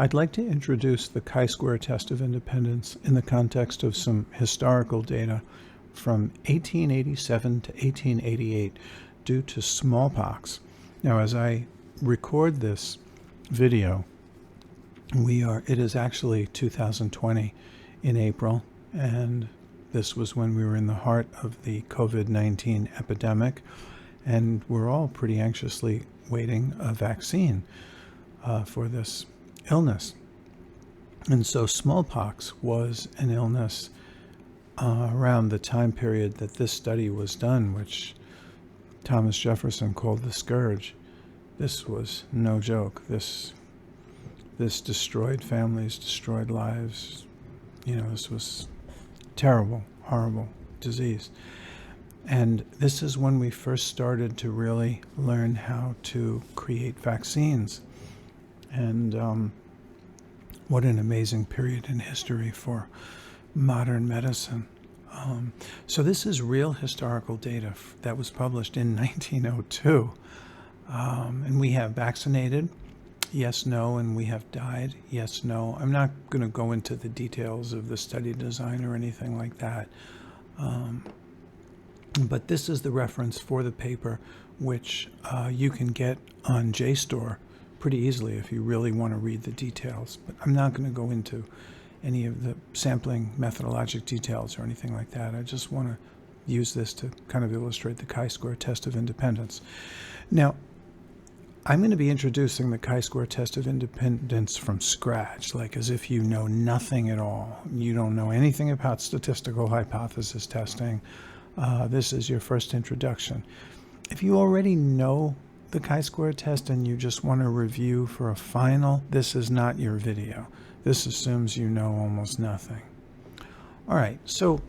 I'd like to introduce the chi-square test of independence in the context of some historical data from 1887 to 1888 due to smallpox. Now, as I record this video, it is actually 2020 in April, and this was when we were in the heart of the COVID-19 epidemic, and we're all pretty anxiously waiting a vaccine for this illness. And so smallpox was an illness around the time period that this study was done, which Thomas Jefferson called the scourge. This was no joke. This destroyed families, destroyed lives. This was terrible, horrible disease. And this is when we first started to really learn how to create vaccines. And what an amazing period in history for modern medicine. So this is real historical data that was published in 1902. And we have vaccinated, yes, no, and we have died, yes, no. I'm not going to go into the details of the study design or anything like that. But this is the reference for the paper, which you can get on JSTOR pretty easily if you really want to read the details. But I'm not going to go into any of the sampling methodologic details or anything like that. I just want to use this to kind of illustrate the chi-square test of independence. Now, I'm going to be introducing the chi-square test of independence from scratch, like as if you know nothing at all. You don't know anything about statistical hypothesis testing. This is your first introduction. If you already know the chi-square test and you just want to review for a final, this is not your video. This assumes you know almost nothing. All right, so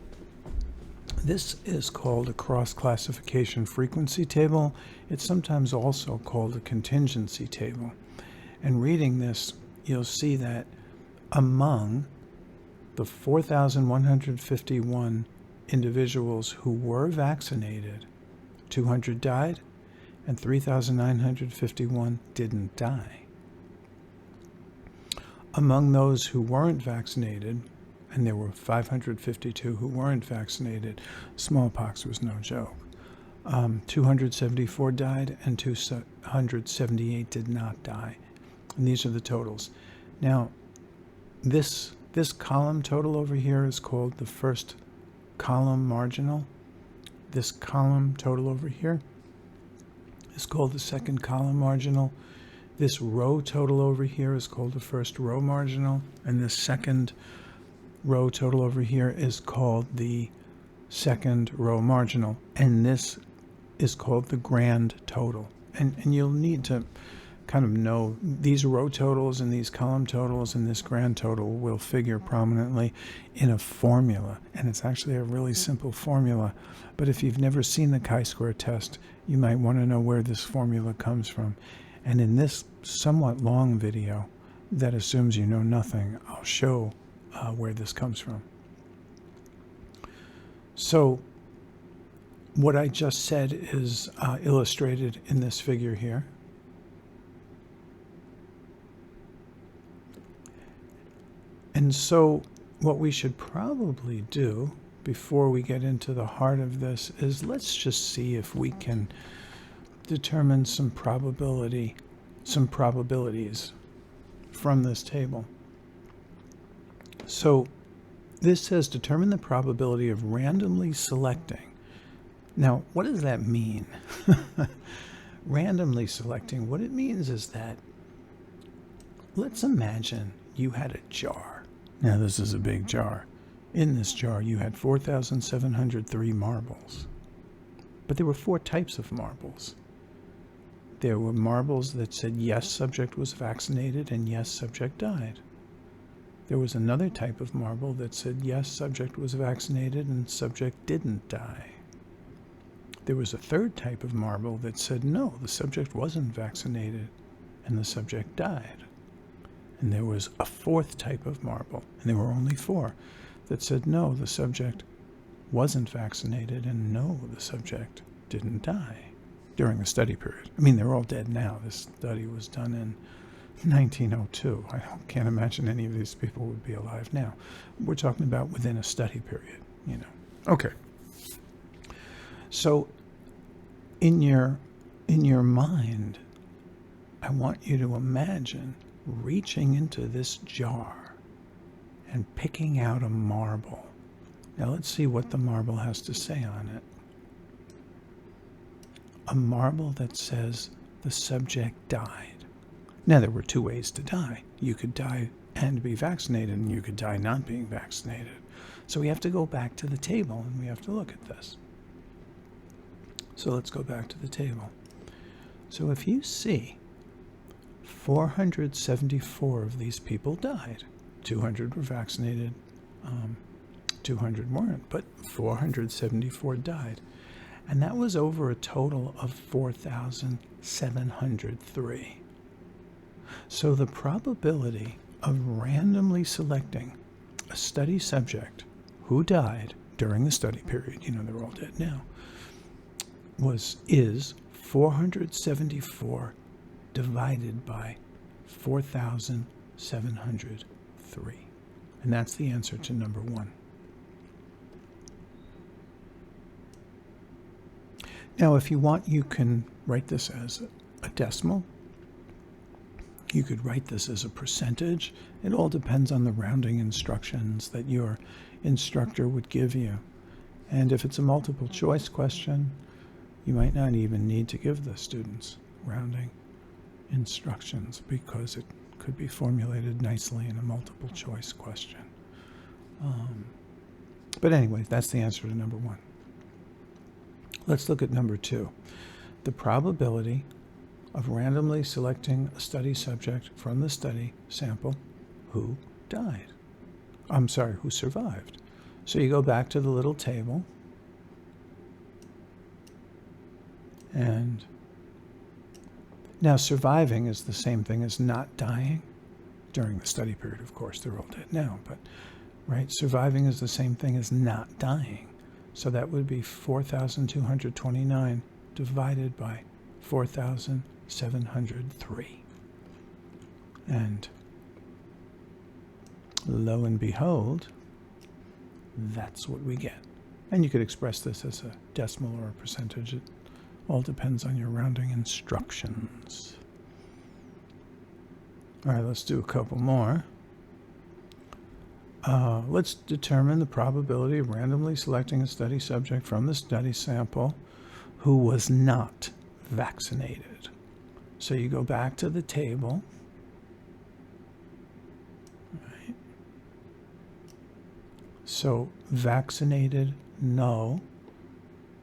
this is called a cross-classification frequency table. It's sometimes also called a contingency table. And reading this, you'll see that among the 4,151 individuals who were vaccinated, 200 died, and 3,951 didn't die. Among those who weren't vaccinated, and there were 552 who weren't vaccinated, smallpox was no joke. 274 died, and 278 did not die. And these are the totals. Now, this column total over here is called the first column marginal. This column total over here is called the second column marginal. This row total over here is called the first row marginal, and this second row total over here is called the second row marginal, and this is called the grand total. And you'll need to kind of know these row totals and these column totals and this grand total will figure prominently in a formula, and it's actually a really simple formula. But if you've never seen the chi-square test, you might want to know where this formula comes from. And in this somewhat long video that assumes you know nothing, I'll show where this comes from. So what I just said is illustrated in this figure here. And so what we should probably do before we get into the heart of this is let's just see if we can determine some probabilities from this table. So this says determine the probability of randomly selecting. Now, what does that mean? Randomly selecting, what it means is that, let's imagine you had a jar. Now, this is a big jar. In this jar, you had 4,703 marbles. But there were 4 types of marbles. There were marbles that said, yes, subject was vaccinated, and yes, subject died. There was another type of marble that said, yes, subject was vaccinated, and subject didn't die. There was a third type of marble that said, no, the subject wasn't vaccinated, and the subject died. And there was a fourth type of marble, and there were only 4, that said, no, the subject wasn't vaccinated, and no, the subject didn't die during the study period. I mean, they're all dead now. This study was done in 1902. I can't imagine any of these people would be alive now. We're talking about within a study period, you know. Okay. So in your mind, I want you to imagine reaching into this jar and picking out a marble. Now let's see what the marble has to say on it. A marble that says the subject died. Now there were two ways to die. You could die and be vaccinated, and you could die not being vaccinated. So we have to go back to the table and we have to look at this. So let's go back to the table. So if you see 474 of these people died, 200 were vaccinated, 200 weren't, but 474 died. And that was over a total of 4,703. So the probability of randomly selecting a study subject who died during the study period, you know, they're all dead now, is 474 divided by 4,703. And that's the answer to number 1. Now, if you want, you can write this as a decimal. You could write this as a percentage. It all depends on the rounding instructions that your instructor would give you. And if it's a multiple choice question, you might not even need to give the students rounding instructions because it could be formulated nicely in a multiple choice question. But anyway, that's the answer to number 1. Let's look at number 2. The probability of randomly selecting a study subject from the study sample who died. Who survived. So you go back to the little table and now surviving is the same thing as not dying during the study period. Of course, they're all dead now, but right, surviving is the same thing as not dying. So that would be 4,229 divided by 4,703. And lo and behold, that's what we get. And you could express this as a decimal or a percentage. It all depends on your rounding instructions. All right, let's do a couple more. Let's determine the probability of randomly selecting a study subject from the study sample who was not vaccinated. So you go back to the table. Right. So vaccinated, no.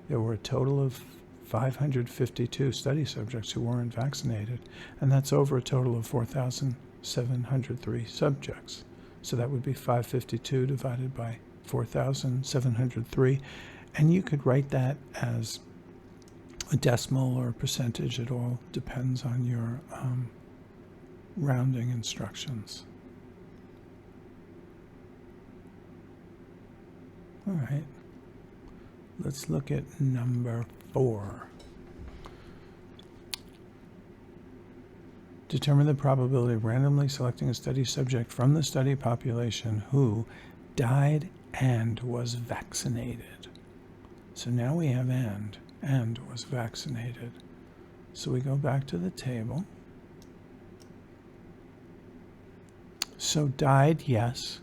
There were a total of 552 study subjects who weren't vaccinated, and that's over a total of 4,703 subjects. So that would be 552 divided by 4,703. And you could write that as a decimal or a percentage. It all depends on your rounding instructions. All right. Let's look at number 4. Determine the probability of randomly selecting a study subject from the study population who died and was vaccinated. So now we have and was vaccinated. So we go back to the table. So died, yes.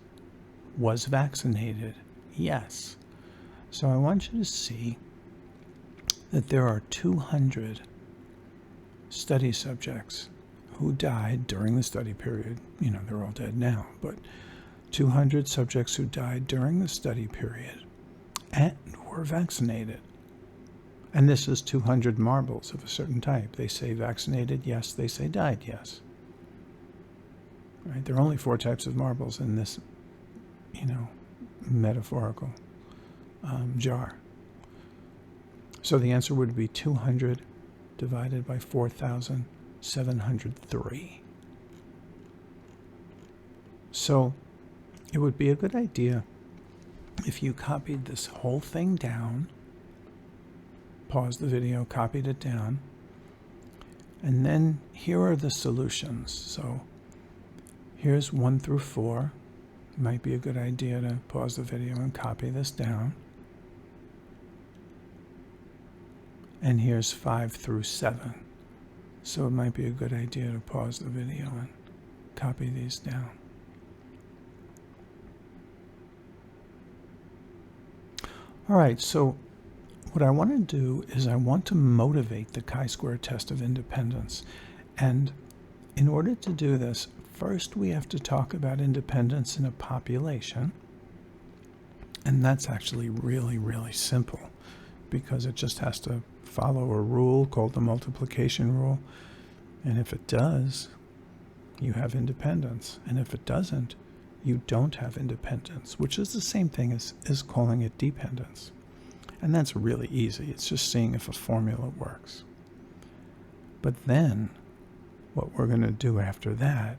Was vaccinated, yes. So I want you to see that there are 200 study subjects who died during the study period. You know, they're all dead now, but 200 subjects who died during the study period and were vaccinated. And this is 200 marbles of a certain type. They say vaccinated, yes. They say died, yes. Right? There are only 4 types of marbles in this, you know, metaphorical jar. So the answer would be 200 divided by 4,703. So it would be a good idea if you copied this whole thing down, paused the video, copied it down, And then here are the solutions. So here's 1 through 4. Might be a good idea to pause the video and copy this down. And here's 5 through 7. So it might be a good idea to pause the video and copy these down. All right, so what I want to do is I want to motivate the chi-square test of independence. And in order to do this, first we have to talk about independence in a population. And that's actually really, really simple because it just has to follow a rule called the multiplication rule. And if it does, you have independence. And if it doesn't, you don't have independence, which is the same thing as calling it dependence. And that's really easy. It's just seeing if a formula works. But then what we're going to do after that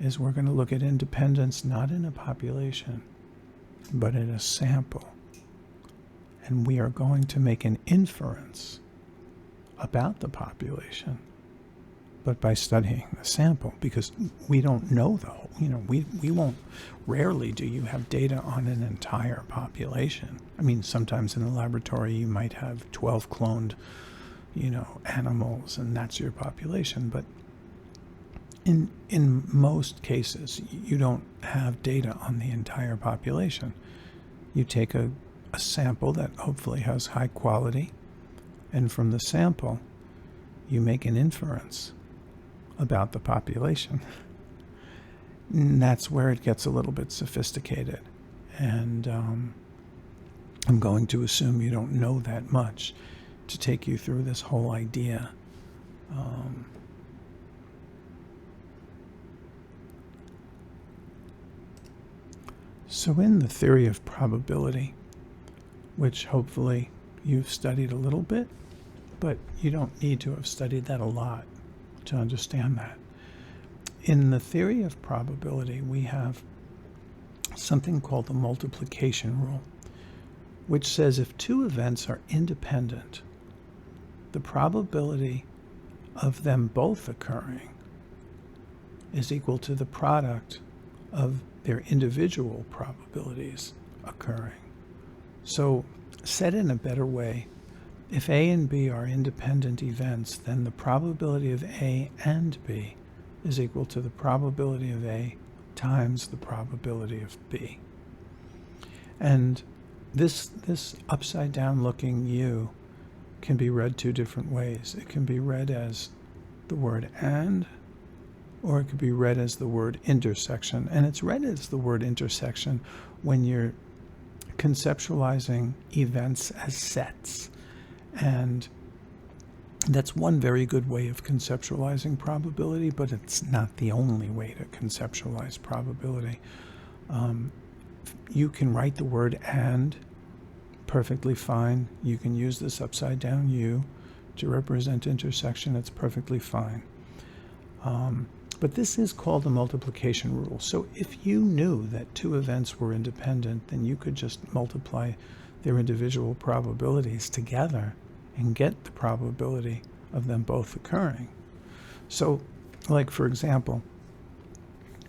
is we're going to look at independence not in a population, but in a sample. And we are going to make an inference about the population, but by studying the sample, because we don't know the whole, we won't, rarely do you have data on an entire population. I mean, sometimes in a laboratory you might have 12 cloned, animals, and that's your population. But in most cases, you don't have data on the entire population. You take a sample that hopefully has high quality, and from the sample, you make an inference about the population. And that's where it gets a little bit sophisticated. And I'm going to assume you don't know that much to take you through this whole idea. So in the theory of probability, which hopefully you've studied a little bit, but you don't need to have studied that a lot to understand that. In the theory of probability, we have something called the multiplication rule, which says if two events are independent, the probability of them both occurring is equal to the product of their individual probabilities occurring. So, said in a better way, if A and B are independent events, then the probability of A and B is equal to the probability of A times the probability of B. And this upside down looking U can be read two different ways. It can be read as the word and, or it could be read as the word intersection. And it's read as the word intersection when you're conceptualizing events as sets. And that's one very good way of conceptualizing probability, but it's not the only way to conceptualize probability. You can write the word and perfectly fine. You can use this upside down U to represent intersection. It's perfectly fine. But this is called the multiplication rule. So if you knew that two events were independent, then you could just multiply their individual probabilities together and get the probability of them both occurring. So, like for example,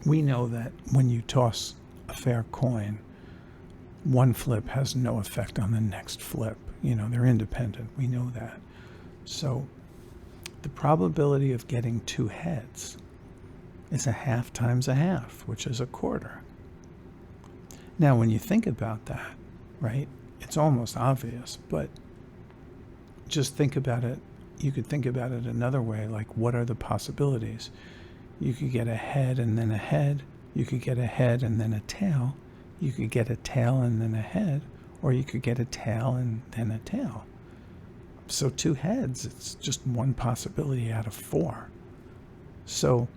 we know that when you toss a fair coin, one flip has no effect on the next flip. They're independent. We know that. So the probability of getting two heads is a half times a half, which is a quarter. Now, when you think about that, right, it's almost obvious, but just think about it. You could think about it another way, like what are the possibilities? You could get a head and then a head. You could get a head and then a tail. You could get a tail and then a head, or you could get a tail and then a tail. So two heads, it's just one possibility out of four. So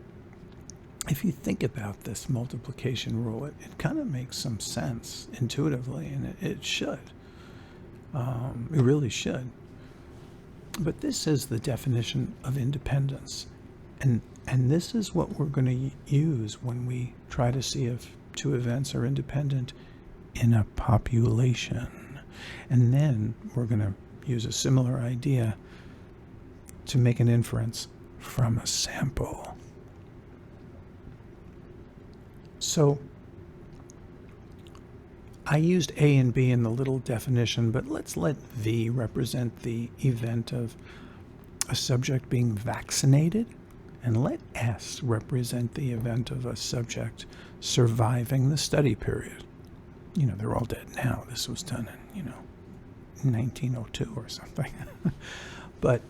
if you think about this multiplication rule, it kind of makes some sense intuitively, and it should. It really should. But this is the definition of independence. And this is what we're going to use when we try to see if two events are independent in a population. And then we're going to use a similar idea to make an inference from a sample. So I used A and B in the little definition, but let's let V represent the event of a subject being vaccinated, and let S represent the event of a subject surviving the study period. You know, they're all dead now. This was done in, 1902 or something. But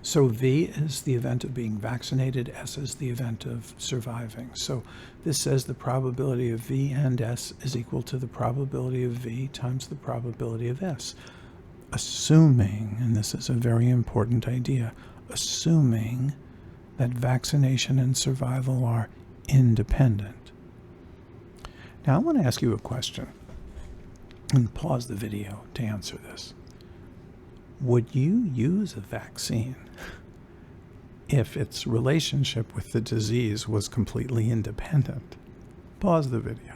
so V is the event of being vaccinated, S is the event of surviving. So this says the probability of V and S is equal to the probability of V times the probability of S. Assuming, and this is a very important idea, assuming that vaccination and survival are independent. Now I want to ask you a question, and pause the video to answer this. Would you use a vaccine if its relationship with the disease was completely independent? Pause the video.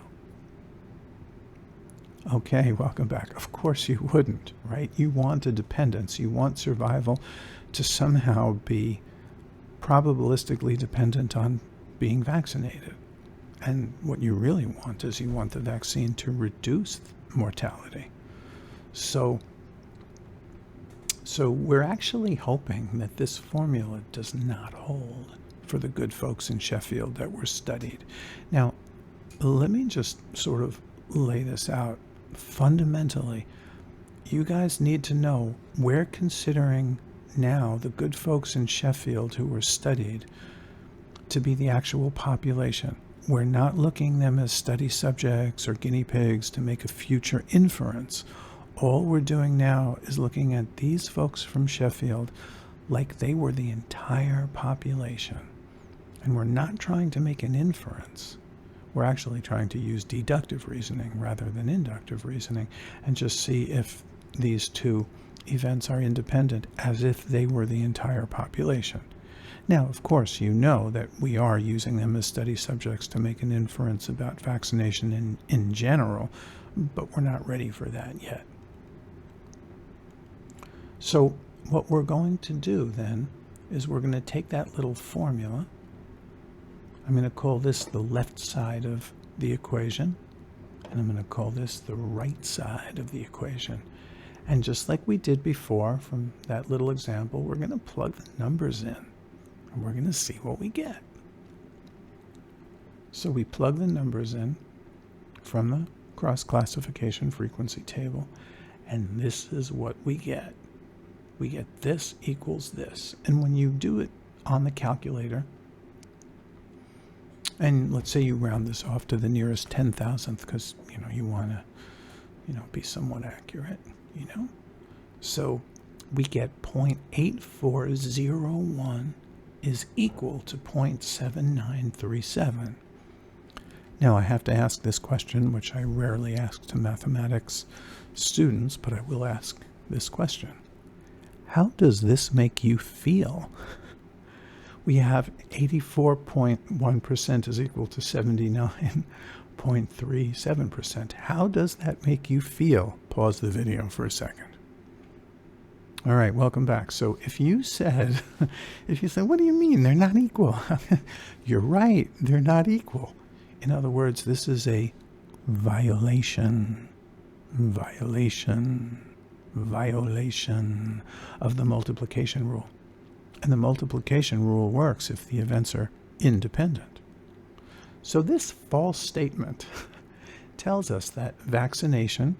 Okay, welcome back. Of course you wouldn't, right? You want a dependence. You want survival to somehow be probabilistically dependent on being vaccinated. And what you really want is you want the vaccine to reduce mortality. So we're actually hoping that this formula does not hold for the good folks in Sheffield that were studied. Now, let me just sort of lay this out. Fundamentally, you guys need to know we're considering now the good folks in Sheffield who were studied to be the actual population. We're not looking them as study subjects or guinea pigs to make a future inference. All we're doing now is looking at these folks from Sheffield like they were the entire population. And we're not trying to make an inference. We're actually trying to use deductive reasoning rather than inductive reasoning and just see if these two events are independent as if they were the entire population. Now, of course, you know that we are using them as study subjects to make an inference about vaccination in general, but we're not ready for that yet. So what we're going to do then is we're going to take that little formula. I'm going to call this the left side of the equation, and I'm going to call this the right side of the equation. And just like we did before from that little example, we're going to plug the numbers in, and we're going to see what we get. So we plug the numbers in from the cross-classification frequency table, and this is what we get. We get this equals this. And when you do it on the calculator, and let's say you round this off to the nearest 10,000th because, you want to, be somewhat accurate, So we get 0.8401 is equal to 0.7937. Now I have to ask this question, which I rarely ask to mathematics students, but I will ask this question. How does this make you feel? We have 84.1% is equal to 79.37%. How does that make you feel? Pause the video for a second. All right, welcome back. So if you said, what do you mean? They're not equal. You're right, they're not equal. In other words, this is a violation of the multiplication rule. And the multiplication rule works if the events are independent. So this false statement tells us that vaccination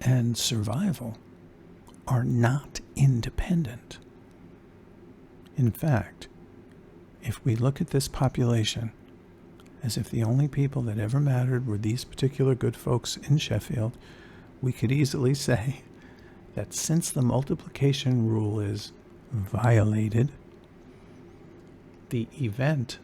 and survival are not independent. In fact, if we look at this population as if the only people that ever mattered were these particular good folks in Sheffield, we could easily say that since the multiplication rule is violated, the event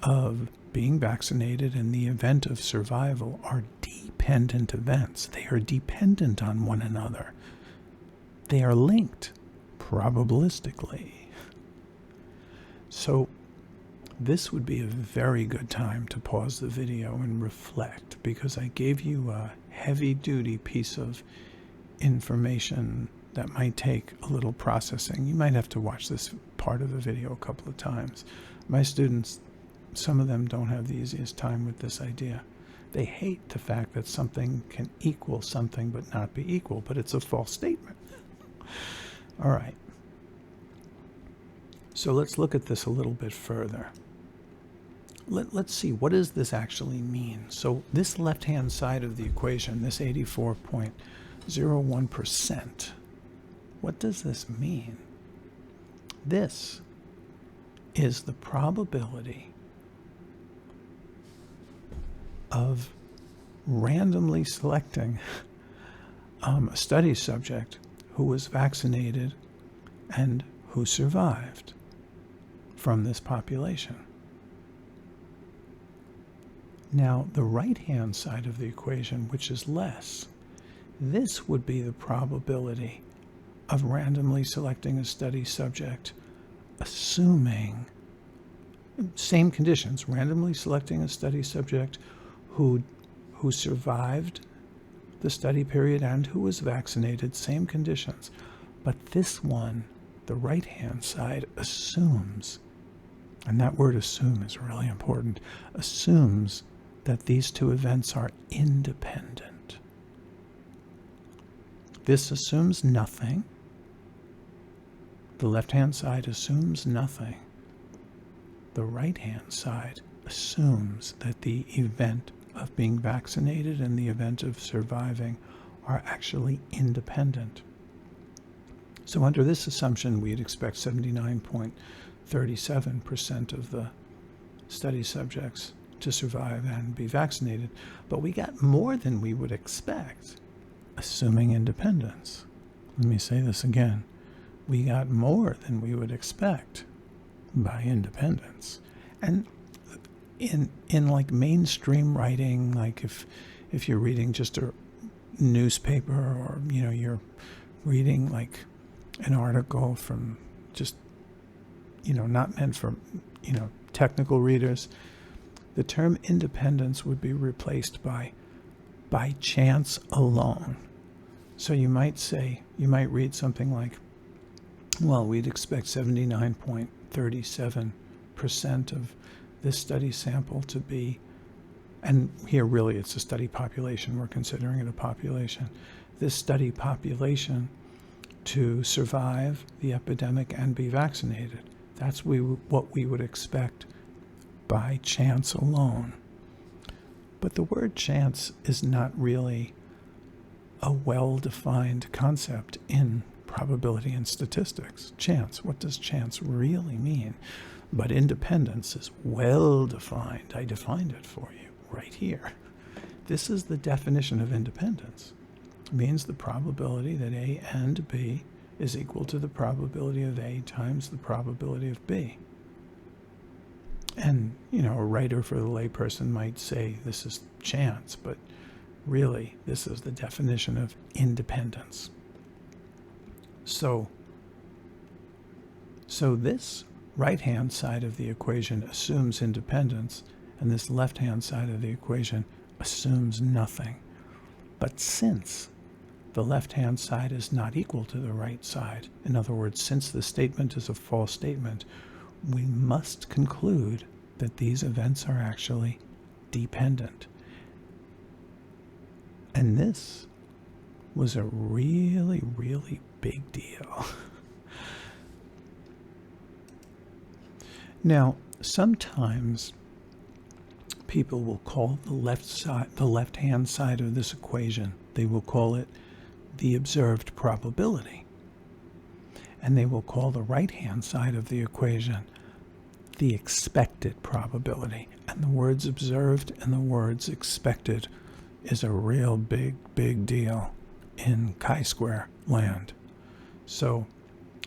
of being vaccinated and the event of survival are dependent events. They are dependent on one another. They are linked probabilistically. So this would be a very good time to pause the video and reflect, because I gave you a heavy-duty piece of information that might take a little processing. You might have to watch this part of the video a couple of times. My students, some of them don't have the easiest time with this idea. They hate the fact that something can equal something but not be equal, but it's a false statement. All right. So let's look at this a little bit further. Let's see, what does this actually mean? So this left-hand side of the equation, this 84.01%, what does this mean? This is the probability of randomly selecting a study subject who was vaccinated and who survived from this population. Now, the right-hand side of the equation, which is less, this would be the probability of randomly selecting a study subject, assuming same conditions, randomly selecting a study subject who survived the study period and who was vaccinated, same conditions. But this one, the right-hand side, assumes, and that word assume is really important, assumes that these two events are independent. This assumes nothing. The left-hand side assumes nothing. The right-hand side assumes that the event of being vaccinated and the event of surviving are actually independent. So under this assumption, we'd expect 79.37% of the study subjects to survive and be vaccinated, but we got more than we would expect, assuming independence. Let me say this again. We got more than we would expect by independence. And in like mainstream writing, like if you're reading just a newspaper, or you're reading like an article from just not meant for technical readers, the term independence would be replaced by chance alone. So you might read something like, well, we'd expect 79.37% of this study sample to be, and here really it's a study population, we're considering it a population, this study population to survive the epidemic and be vaccinated. That's what we would expect by chance alone. But the word chance is not really a well-defined concept in probability and statistics. Chance, what does chance really mean? But independence is well-defined. I defined it for you right here. This is the definition of independence. It means the probability that A and B is equal to the probability of A times the probability of B. And, a writer for the layperson might say this is chance, but really this is the definition of independence. So this right-hand side of the equation assumes independence, and this left-hand side of the equation assumes nothing. But since the left-hand side is not equal to the right side, in other words, since the statement is a false statement, we must conclude that these events are actually dependent. And this was a really, really big deal. Now, sometimes people will call the left-hand side of this equation, they will call it the observed probability. And they will call the right-hand side of the equation the expected probability. And the words observed and the words expected is a real big deal in chi-square land. So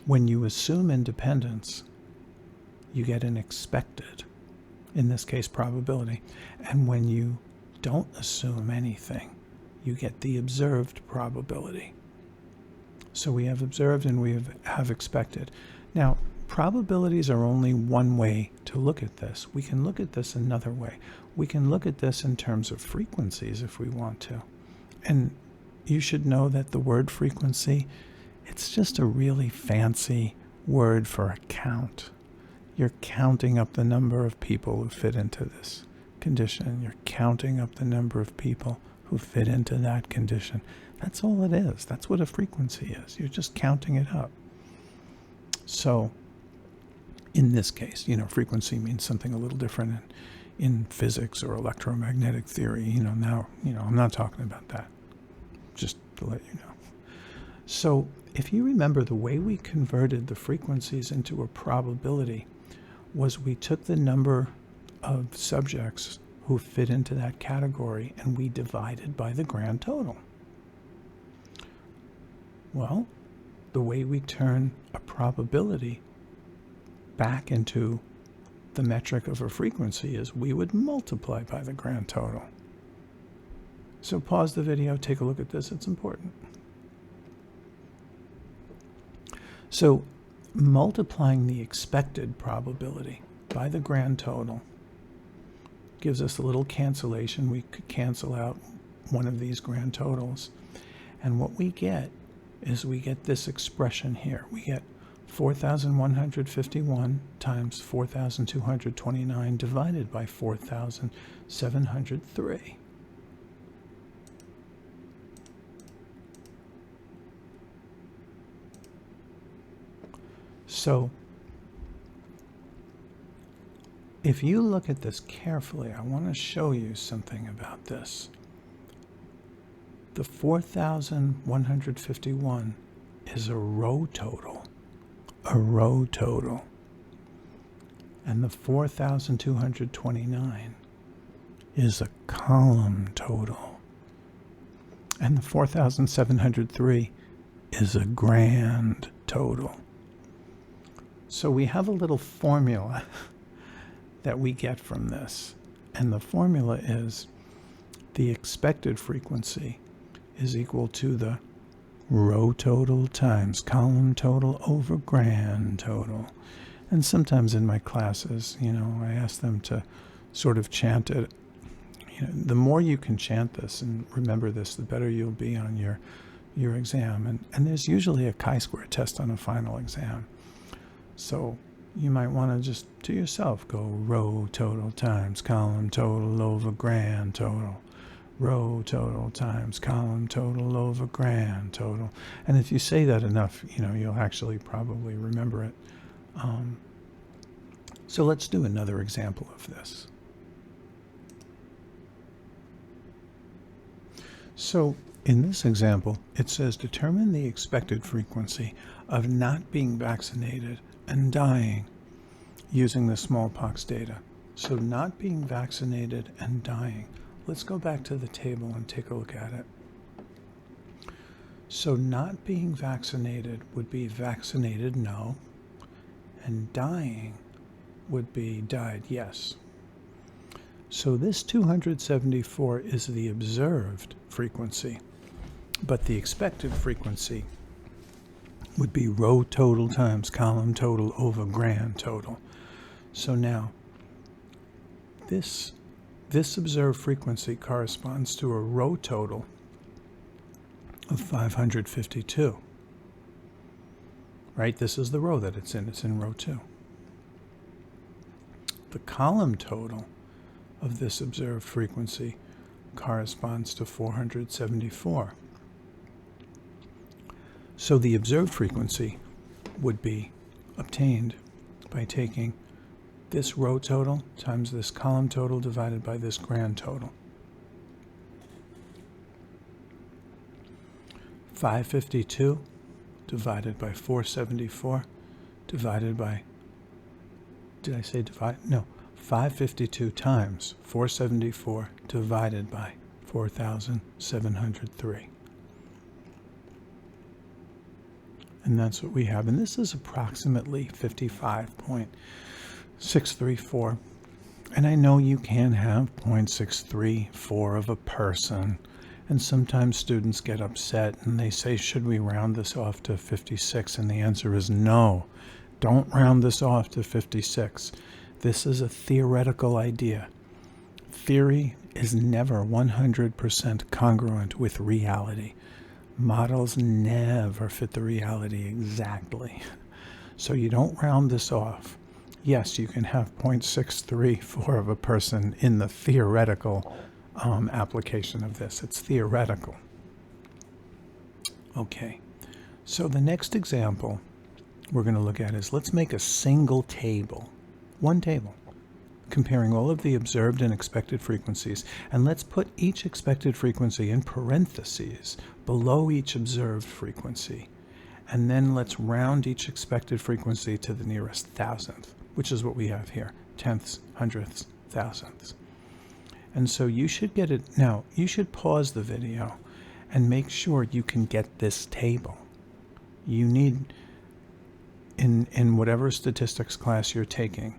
when you assume independence, you get an expected, in this case probability. And when you don't assume anything, you get the observed probability. So we have observed and we have expected. Now, probabilities are only one way to look at this. We can look at this another way. We can look at this in terms of frequencies if we want to. And you should know that the word frequency It's just a really fancy word for a count. You're counting up the number of people who fit into this condition. You're counting up the number of people who fit into that condition. That's all it is. That's what a frequency is. You're just counting it up. So in this case, frequency means something a little different in physics or electromagnetic theory. Now, I'm not talking about that, just to let you know. So if you remember, the way we converted the frequencies into a probability was we took the number of subjects who fit into that category and we divided by the grand total. Well, the way we turn a probability back into the metric of a frequency is we would multiply by the grand total. So pause the video, take a look at this, it's important. So multiplying the expected probability by the grand total gives us a little cancellation. We could cancel out one of these grand totals. And what we get is we get this expression here. We get 4,151 times 4,229 divided by 4,703. So if you look at this carefully, I want to show you something about this. The 4,151 is a row total. And the 4,229 is a column total. And the 4,703 is a grand total. So we have a little formula that we get from this. And the formula is the expected frequency is equal to the row total times column total over grand total. And sometimes in my classes, I ask them to sort of chant it. The more you can chant this and remember this, the better you'll be on your exam. And there's usually a chi-square test on a final exam. So you might want to just to yourself go row total times column total over grand total. Row total times column total over grand total. And if you say that enough, you'll actually probably remember it. So let's do another example of this. So in this example, it says determine the expected frequency of not being vaccinated and dying using the smallpox data. So not being vaccinated and dying. Let's go back to the table and take a look at it. So not being vaccinated would be vaccinated, no, and dying would be died, yes. So this 274 is the observed frequency, but the expected frequency would be row total times column total over grand total. So now, this observed frequency corresponds to a row total of 552. Right? This is the row that it's in. It's in row 2. The column total of this observed frequency corresponds to 474. So the observed frequency would be obtained by taking this row total times this column total divided by this grand total. 552 divided by 474 divided by, did I say divide? No, 552 times 474 divided by 4,703. And that's what we have. And this is approximately 55.634. And I know you can have 0.634 of a person. And sometimes students get upset and they say, should we round this off to 56? And the answer is no. Don't round this off to 56. This is a theoretical idea. Theory is never 100% congruent with reality. Models never fit the reality exactly. So you don't round this off. Yes, you can have 0.634 of a person in the theoretical application of this. It's theoretical. Okay, so the next example we're going to look at is, let's make a single table, one table, comparing all of the observed and expected frequencies, and let's put each expected frequency in parentheses below each observed frequency, and then let's round each expected frequency to the nearest thousandth, which is what we have here, tenths, hundredths, thousandths. And so you should get it. Now, you should pause the video and make sure you can get this table. You need, in whatever statistics class you're taking,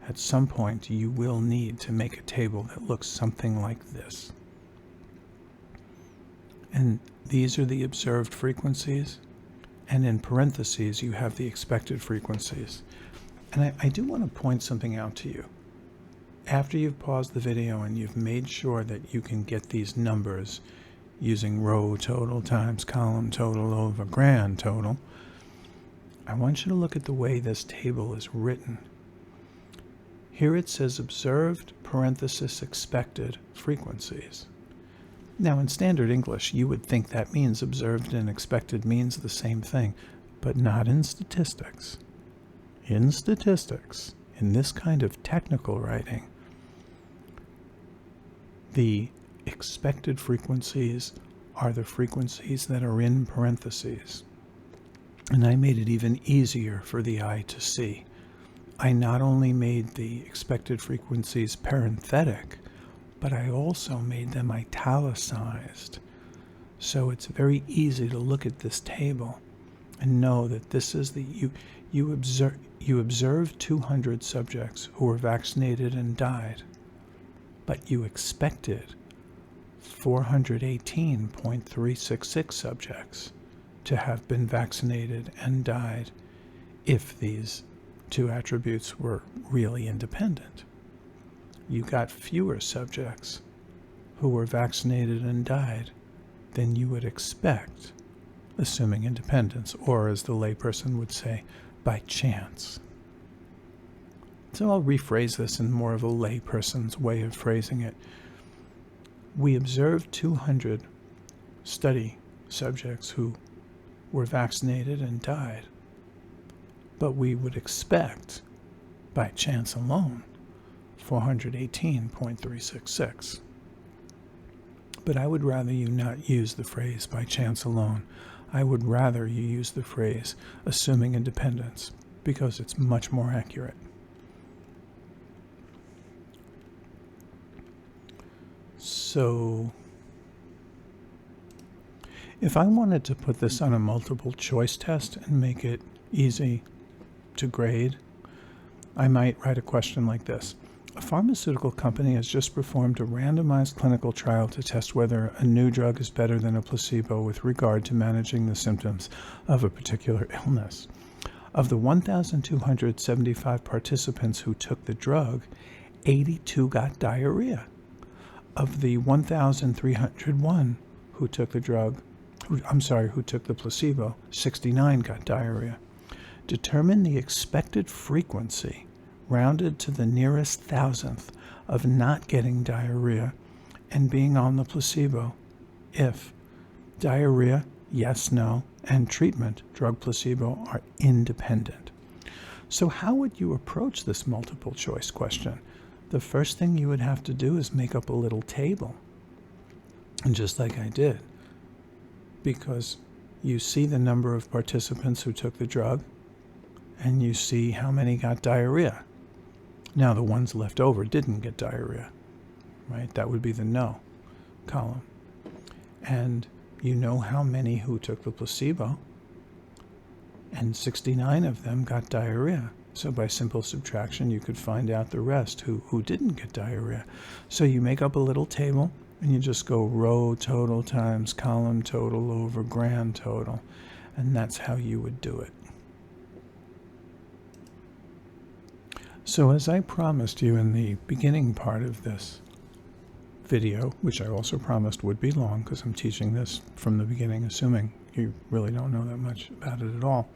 at some point you will need to make a table that looks something like this. And these are the observed frequencies, and in parentheses you have the expected frequencies. And I do want to point something out to you. After you've paused the video and you've made sure that you can get these numbers using row total times column total over grand total, I want you to look at the way this table is written. Here it says observed parenthesis expected frequencies. Now in standard English you would think that means observed and expected means the same thing, but not in statistics. In statistics, in this kind of technical writing, the expected frequencies are the frequencies that are in parentheses. And I made it even easier for the eye to see. I not only made the expected frequencies parenthetic, but I also made them italicized. So it's very easy to look at this table and know that this is the, you observed 200 subjects who were vaccinated and died, but you expected 418.366 subjects to have been vaccinated and died if these two attributes were really independent. You got fewer subjects who were vaccinated and died than you would expect, assuming independence, or as the layperson would say, by chance. So I'll rephrase this in more of a layperson's way of phrasing it. We observed 200 study subjects who were vaccinated and died, but we would expect, by chance alone, 418.366. But I would rather you not use the phrase by chance alone. I would rather you use the phrase assuming independence, because it's much more accurate. So if I wanted to put this on a multiple choice test and make it easy to grade, I might write a question like this. A pharmaceutical company has just performed a randomized clinical trial to test whether a new drug is better than a placebo with regard to managing the symptoms of a particular illness. Of the 1,275 participants who took the drug, 82 got diarrhea. Of the 1,301 who took the who took the placebo, 69 got diarrhea. Determine the expected frequency, rounded to the nearest thousandth, of not getting diarrhea and being on the placebo if diarrhea, yes, no, and treatment, drug, placebo, are independent. So how would you approach this multiple choice question? The first thing you would have to do is make up a little table. And just like I did, because you see the number of participants who took the drug, and you see how many got diarrhea. Now the ones left over didn't get diarrhea, right? That would be the no column. And you know how many who took the placebo, and 69 of them got diarrhea. So by simple subtraction, you could find out the rest who didn't get diarrhea. So you make up a little table, and you just go row total times column total over grand total, and that's how you would do it. So as I promised you in the beginning part of this video, which I also promised would be long because I'm teaching this from the beginning, assuming you really don't know that much about it at all.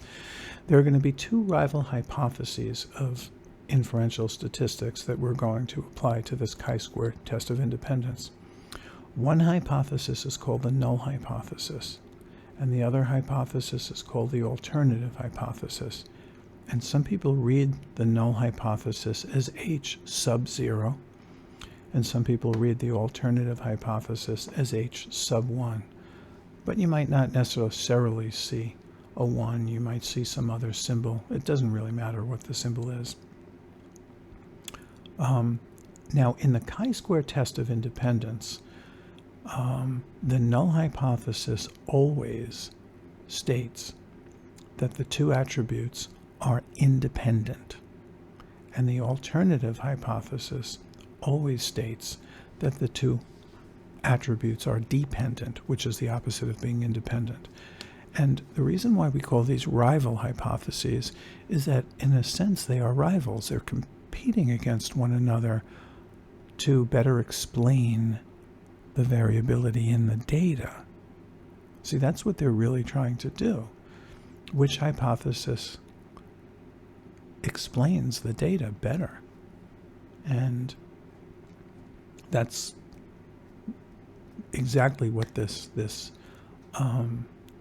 There are going to be two rival hypotheses of inferential statistics that we're going to apply to this chi-square test of independence. One hypothesis is called the null hypothesis, and the other hypothesis is called the alternative hypothesis. And some people read the null hypothesis as H sub 0, and some people read the alternative hypothesis as H sub 1. But you might not necessarily see a 1, you might see some other symbol. It doesn't really matter what the symbol is. Now, in the chi-square test of independence, the null hypothesis always states that the two attributes are independent, and the alternative hypothesis always states that the two attributes are dependent, which is the opposite of being independent. And the reason why we call these rival hypotheses is that, in a sense, they are rivals. They're competing against one another to better explain the variability in the data. See, that's what they're really trying to do. Which hypothesis explains the data better? And that's exactly what this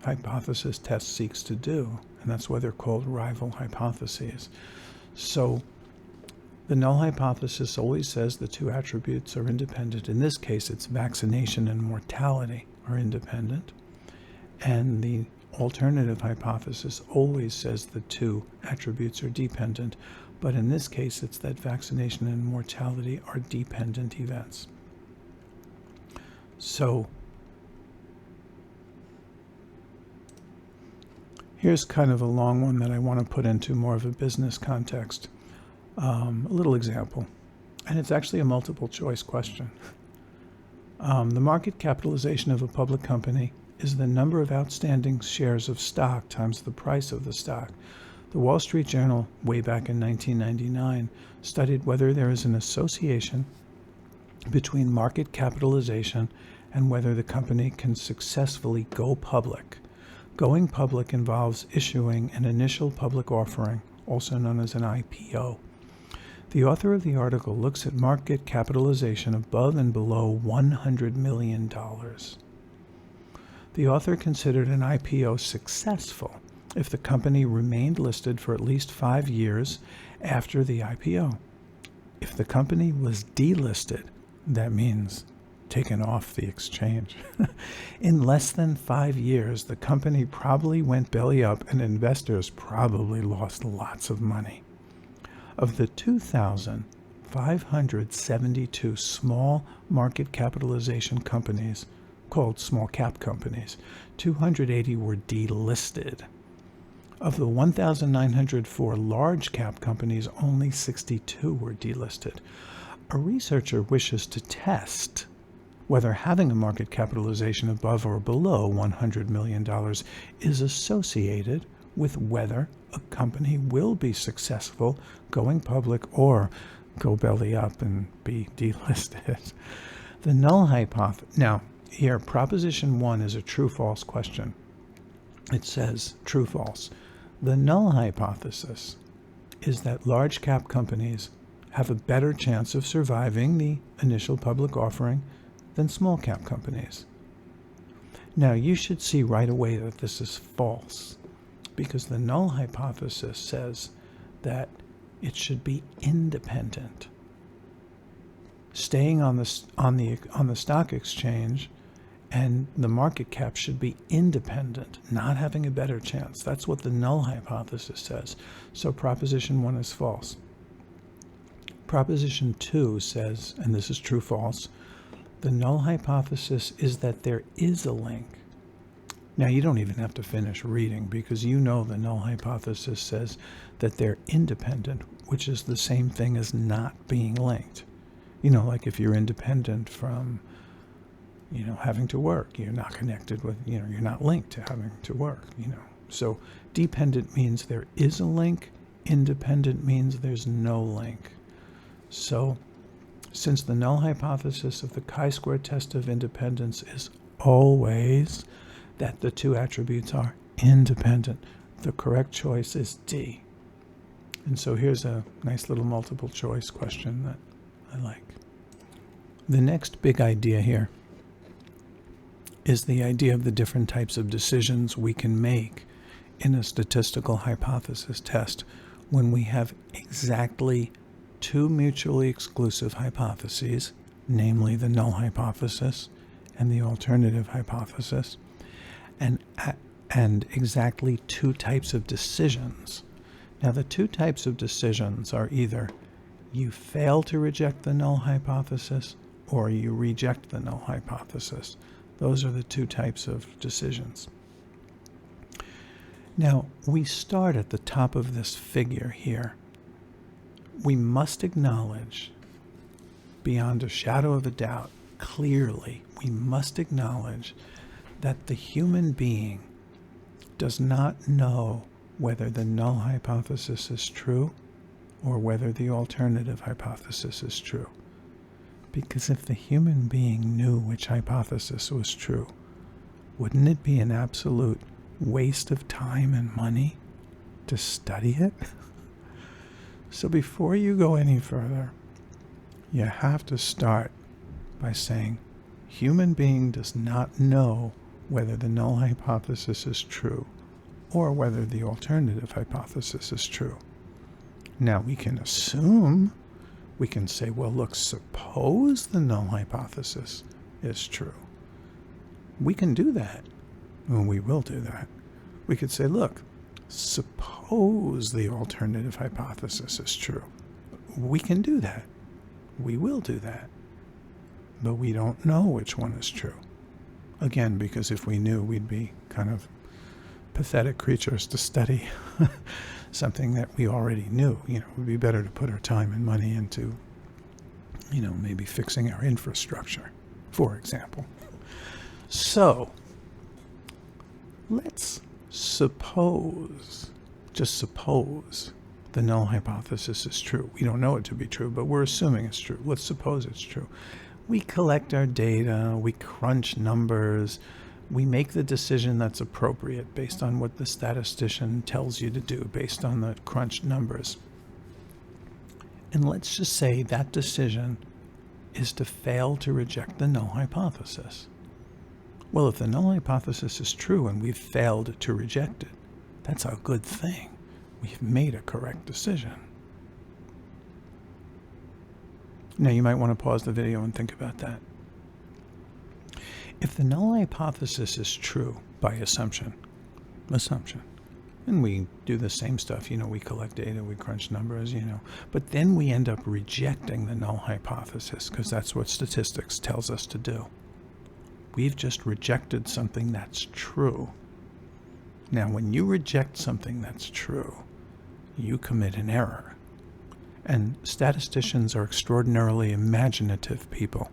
hypothesis test seeks to do, and that's why they're called rival hypotheses. So the null hypothesis always says the two attributes are independent. In this case, it's vaccination and mortality are independent, and the alternative hypothesis always says the two attributes are dependent, but in this case, it's that vaccination and mortality are dependent events. So here's kind of a long one that I want to put into more of a business context. A little example, and it's actually a multiple choice question. The market capitalization of a public company is the number of outstanding shares of stock times the price of the stock. The Wall Street Journal, way back in 1999, studied whether there is an association between market capitalization and whether the company can successfully go public. Going public involves issuing an initial public offering, also known as an IPO. The author of the article looks at market capitalization above and below $100 million. The author considered an IPO successful if the company remained listed for at least 5 years after the IPO. If the company was delisted, that means taken off the exchange, in less than 5 years, the company probably went belly up and investors probably lost lots of money. Of the 2,572 small market capitalization companies, called small cap companies, 280 were delisted. Of the 1,904 large cap companies, only 62 were delisted. A researcher wishes to test whether having a market capitalization above or below $100 million is associated with whether a company will be successful going public or go belly up and be delisted. The null hypothesis. Now, here, proposition 1 is a true-false question. It says true-false. The null hypothesis is that large cap companies have a better chance of surviving the initial public offering than small cap companies. Now, you should see right away that this is false, because the null hypothesis says that it should be independent. Staying on the stock exchange, and the market cap should be independent, not having a better chance. That's what the null hypothesis says. So proposition 1 is false. Proposition 2 says, and this is true-false, the null hypothesis is that there is a link. Now, you don't even have to finish reading, because you know the null hypothesis says that they're independent, which is the same thing as not being linked. You know, like if you're independent from, having to work, you're not connected with, you're not linked to having to work, So dependent means there is a link. Independent means there's no link. So Since the null hypothesis of the chi-square test of independence is always that the two attributes are independent, the correct choice is D. And so here's a nice little multiple choice question that I like. The next big idea here is the idea of the different types of decisions we can make in a statistical hypothesis test when we have exactly two mutually exclusive hypotheses, namely the null hypothesis and the alternative hypothesis, and exactly two types of decisions. Now, the two types of decisions are either you fail to reject the null hypothesis or you reject the null hypothesis. Those are the two types of decisions. Now, we start at the top of this figure here. We must acknowledge, beyond a shadow of a doubt, clearly, we must acknowledge that the human being does not know whether the null hypothesis is true or whether the alternative hypothesis is true. Because if the human being knew which hypothesis was true, wouldn't it be an absolute waste of time and money to study it? So before you go any further, you have to start by saying, human being does not know whether the null hypothesis is true or whether the alternative hypothesis is true. Now we can assume, we can say, well, look, suppose the null hypothesis is true. We can do that, and we will do that. We could say, look, suppose the alternative hypothesis is true. We can do that. We will do that. But we don't know which one is true. Again, because if we knew, we'd be kind of pathetic creatures to study something that we already knew. It would be better to put our time and money into, maybe fixing our infrastructure, for example. So, let's suppose, just suppose, the null hypothesis is true. We don't know it to be true, but we're assuming it's true. Let's suppose it's true. We collect our data, we crunch numbers, we make the decision that's appropriate based on what the statistician tells you to do, based on the crunched numbers. And let's just say that decision is to fail to reject the null hypothesis. Well, if the null hypothesis is true and we've failed to reject it, that's a good thing. We've made a correct decision. Now, you might want to pause the video and think about that. If the null hypothesis is true by assumption, and we do the same stuff, we collect data, we crunch numbers, but then we end up rejecting the null hypothesis because that's what statistics tells us to do. We've just rejected something that's true. Now, when you reject something that's true, you commit an error. And statisticians are extraordinarily imaginative people.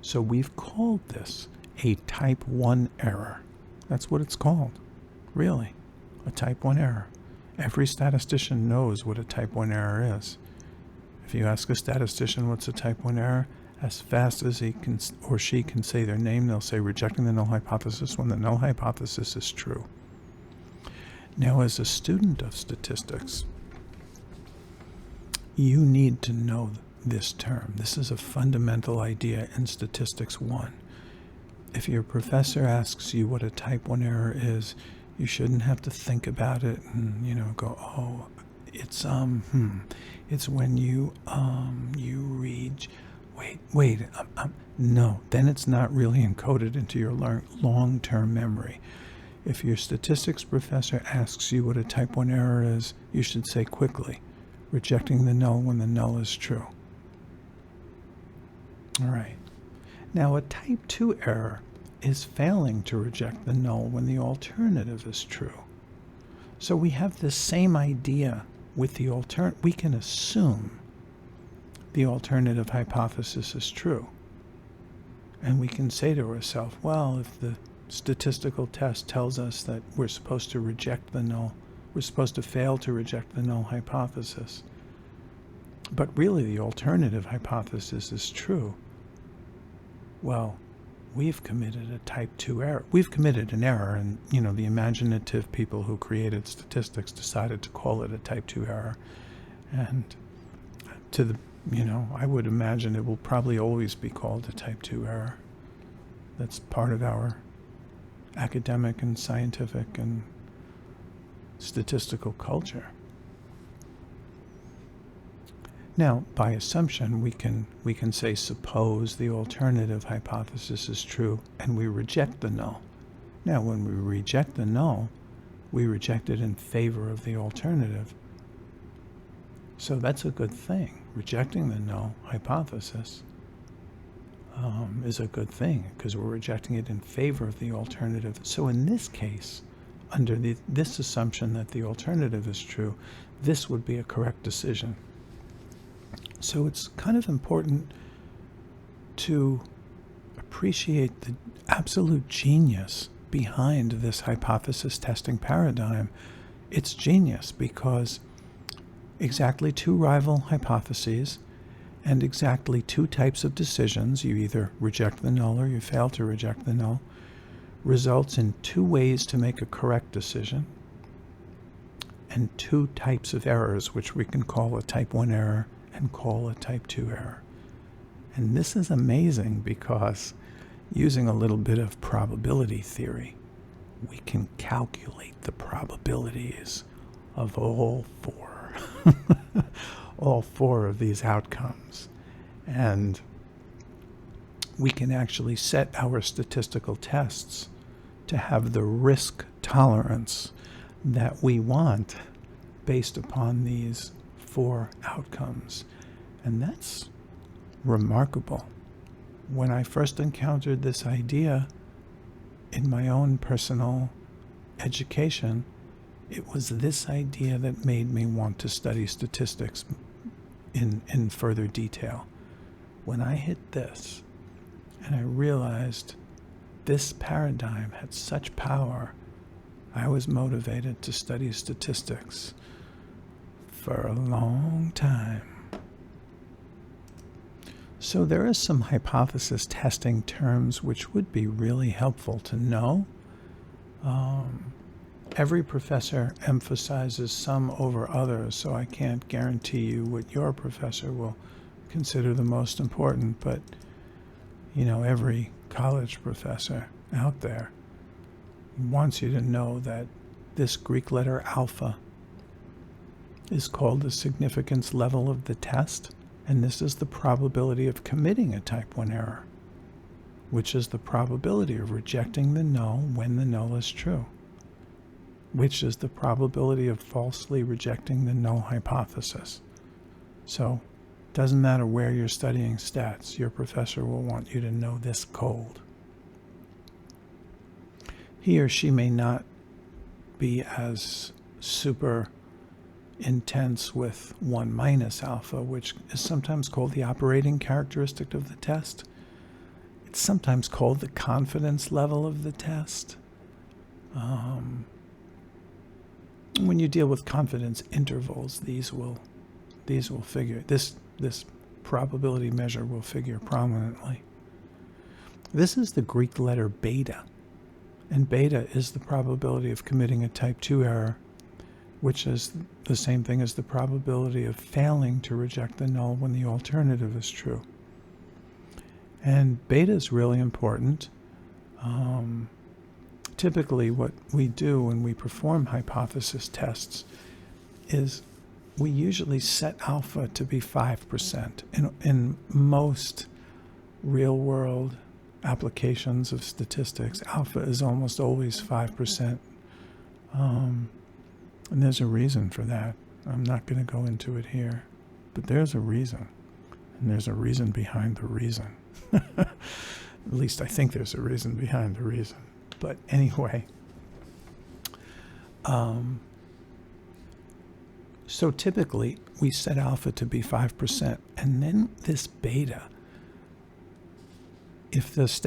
So we've called this a type 1 error. That's what it's called, really, a type 1 error. Every statistician knows what a type 1 error is. If you ask a statistician what's a type 1 error, as fast as he can or she can say their name, they'll say rejecting the null hypothesis when the null hypothesis is true. Now, as a student of statistics, you need to know this term. This is a fundamental idea in Statistics 1. If your professor asks you what a type 1 error is, you shouldn't have to think about it and, go, oh, it's when you read, no, then it's not really encoded into your long-term memory. If your statistics professor asks you what a type 1 error is, you should say quickly, rejecting the null when the null is true. All right. Now, a type 2 error is failing to reject the null when the alternative is true. So we have the same idea with the alternative. We can assume the alternative hypothesis is true. And we can say to ourselves, well, if the statistical test tells us that we're supposed to reject the null, we're supposed to fail to reject the null hypothesis, but really the alternative hypothesis is true, well, we've committed a type 2 error. We've committed an error, and the imaginative people who created statistics decided to call it a type 2 error. And I would imagine it will probably always be called a type 2 error. That's part of our academic and scientific and statistical culture. Now, by assumption, we can say suppose the alternative hypothesis is true and we reject the null. Now, when we reject the null, we reject it in favor of the alternative. So that's a good thing. Rejecting the null hypothesis is a good thing because we're rejecting it in favor of the alternative. So in this case, under this assumption that the alternative is true, this would be a correct decision. So it's kind of important to appreciate the absolute genius behind this hypothesis testing paradigm. It's genius because exactly two rival hypotheses and exactly two types of decisions, you either reject the null or you fail to reject the null, results in two ways to make a correct decision and two types of errors, which we can call a type 1 error and call a type 2 error. And this is amazing because using a little bit of probability theory, we can calculate the probabilities of all four of these outcomes. And we can actually set our statistical tests to have the risk tolerance that we want based upon these four outcomes. And that's remarkable. When I first encountered this idea in my own personal education, it was this idea that made me want to study statistics in further detail. When I hit this and I realized this paradigm had such power, I was motivated to study statistics for a long time. So there are some hypothesis testing terms which would be really helpful to know. Every professor emphasizes some over others, so I can't guarantee you what your professor will consider the most important, but every college professor out there wants you to know that this Greek letter alpha is called the significance level of the test, and this is the probability of committing a type 1 error, which is the probability of rejecting the null when the null is true, which is the probability of falsely rejecting the null hypothesis. So it doesn't matter where you're studying stats, your professor will want you to know this code. He or she may not be as super intense with 1 minus alpha, which is sometimes called the operating characteristic of the test. It's sometimes called the confidence level of the test. When you deal with confidence intervals, these will figure, this probability measure will figure prominently. This is the Greek letter beta, and beta is the probability of committing a type 2 error, which is the same thing as the probability of failing to reject the null when the alternative is true. And beta is really important. Typically what we do when we perform hypothesis tests is we usually set alpha to be 5%. In most real-world applications of statistics, alpha is almost always 5%. And there's a reason for that. I'm not going to go into it here, but there's a reason. And there's a reason behind the reason. At least I think there's a reason behind the reason. But anyway, so typically we set alpha to be 5%, and then this beta, if there's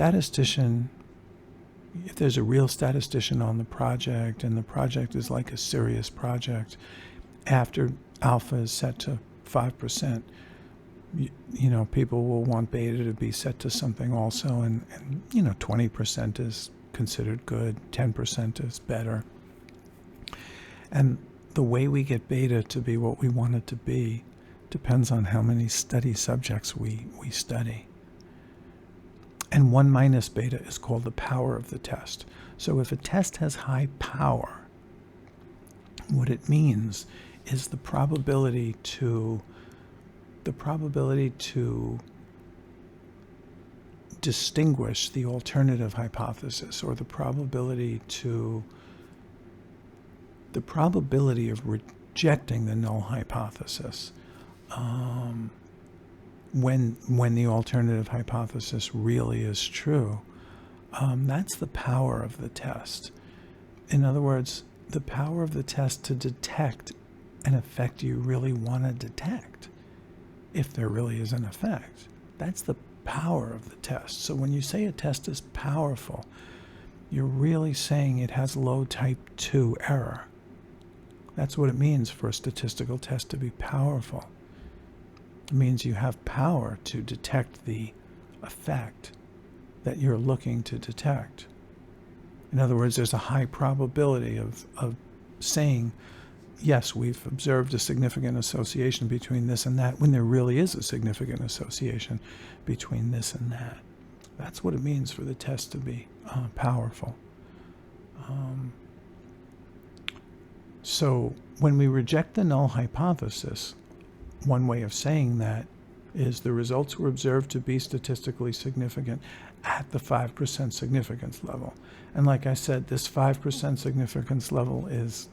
a real statistician on the project and the project is like a serious project, after alpha is set to 5%, people will want beta to be set to something also, and 20% is considered good, 10% is better. And the way we get beta to be what we want it to be depends on how many study subjects we study. And 1 minus beta is called the power of the test. So if a test has high power, what it means is the probability to distinguish the alternative hypothesis, or the probability of rejecting the null hypothesis when the alternative hypothesis really is true. That's the power of the test. In other words, the power of the test to detect an effect you really want to detect, if there really is an effect. That's the power of the test. So when you say a test is powerful, you're really saying it has low type 2 error. That's what it means for a statistical test to be powerful. It means you have power to detect the effect that you're looking to detect. In other words, there's a high probability of saying, yes, we've observed a significant association between this and that, when there really is a significant association between this and that. That's what it means for the test to be powerful. So when we reject the null hypothesis, one way of saying that is the results were observed to be statistically significant at the 5% significance level. And like I said, this 5% significance level is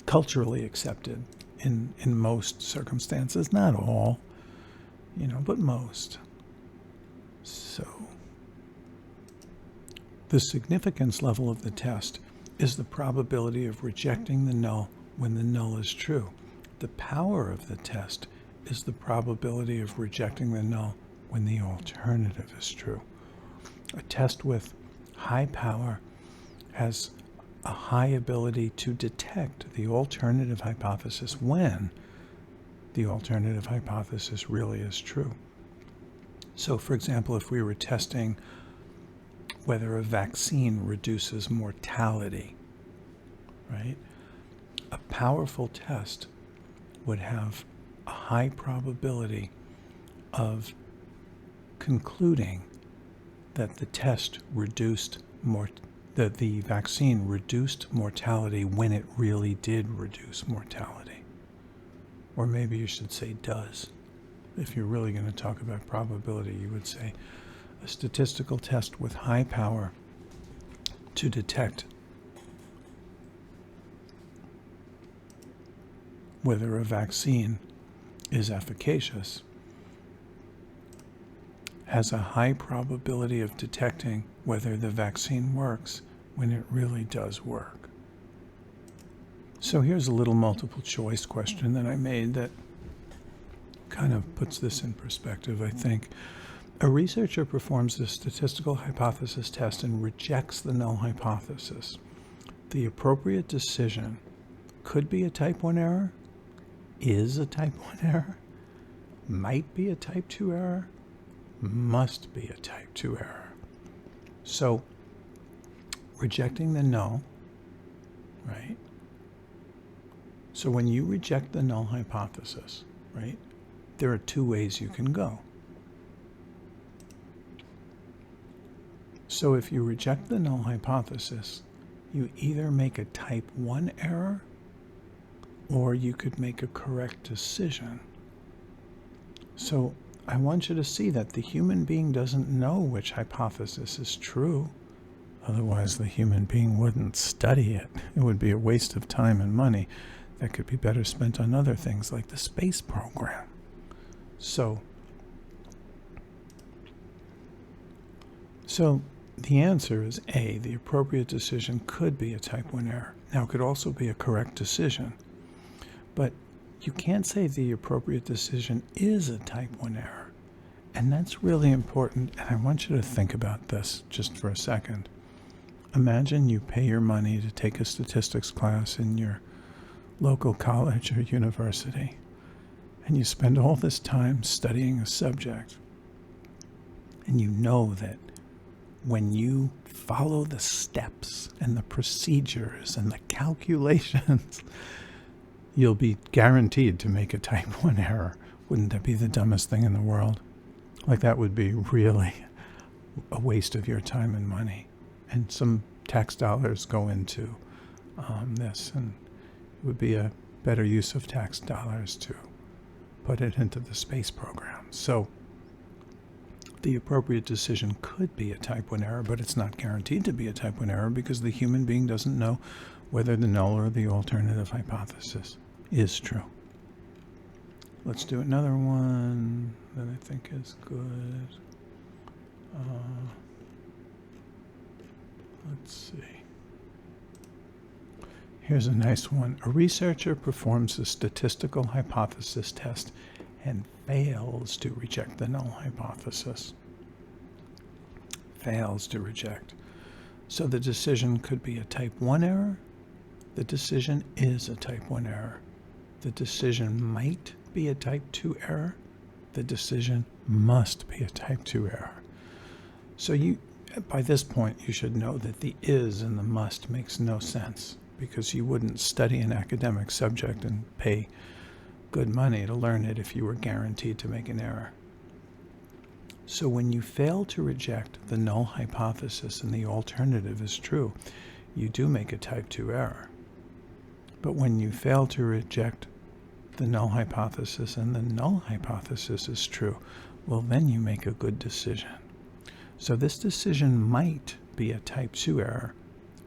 culturally accepted in most circumstances, not all, but most. So the significance level of the test is the probability of rejecting the null when the null is true. The power of the test is the probability of rejecting the null when the alternative is true. A test with high power has a high ability to detect the alternative hypothesis when the alternative hypothesis really is true. So, for example, if we were testing whether a vaccine reduces mortality, right? A powerful test would have a high probability of concluding that the vaccine reduced mortality when it really did reduce mortality. Or maybe you should say does. If you're really going to talk about probability, you would say a statistical test with high power to detect whether a vaccine is efficacious has a high probability of detecting whether the vaccine works when it really does work. So here's a little multiple choice question that I made that kind of puts this in perspective, I think. A researcher performs a statistical hypothesis test and rejects the null hypothesis. The appropriate decision could be a type 1 error, is a type 1 error, might be a type 2 error, must be a type 2 error. So, rejecting the null, right? So when you reject the null hypothesis, right, there are two ways you can go. So if you reject the null hypothesis, you either make a type 1 error or you could make a correct decision. So I want you to see that the human being doesn't know which hypothesis is true. Otherwise, the human being wouldn't study it. It would be a waste of time and money that could be better spent on other things like the space program. So the answer is A, the appropriate decision could be a type 1 error. Now, it could also be a correct decision. But you can't say the appropriate decision is a type 1 error. And that's really important, and I want you to think about this just for a second. Imagine you pay your money to take a statistics class in your local college or university, and you spend all this time studying a subject, and you know that when you follow the steps and the procedures and the calculations, you'll be guaranteed to make a type 1 error. Wouldn't that be the dumbest thing in the world? Like, that would be really a waste of your time and money. And some tax dollars go into this, and it would be a better use of tax dollars to put it into the space program. So the appropriate decision could be a type 1 error, but it's not guaranteed to be a type 1 error because the human being doesn't know whether the null or the alternative hypothesis is true. Let's do another one that I think is good. Let's see. Here's a nice one. A researcher performs a statistical hypothesis test and fails to reject the null hypothesis. Fails to reject. So the decision could be a type 1 error. The decision is a type 1 error. The decision might be a type 2 error. The decision must be a type 2 error. So by this point, you should know that the is and the must makes no sense, because you wouldn't study an academic subject and pay good money to learn it if you were guaranteed to make an error. So when you fail to reject the null hypothesis and the alternative is true, you do make a type 2 error. But when you fail to reject the null hypothesis and the null hypothesis is true, well, then you make a good decision. So this decision might be a type 2 error,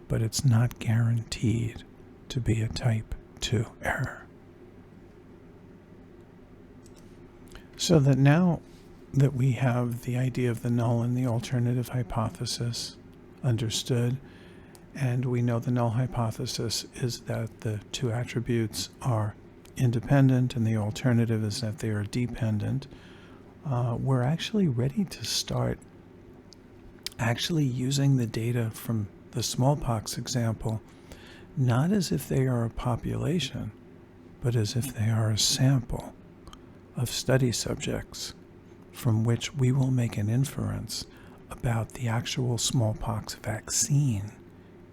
but it's not guaranteed to be a type 2 error. So that now that we have the idea of the null and the alternative hypothesis understood, and we know the null hypothesis is that the two attributes are independent and the alternative is that they are dependent, we're actually ready to start actually using the data from the smallpox example, not as if they are a population, but as if they are a sample of study subjects from which we will make an inference about the actual smallpox vaccine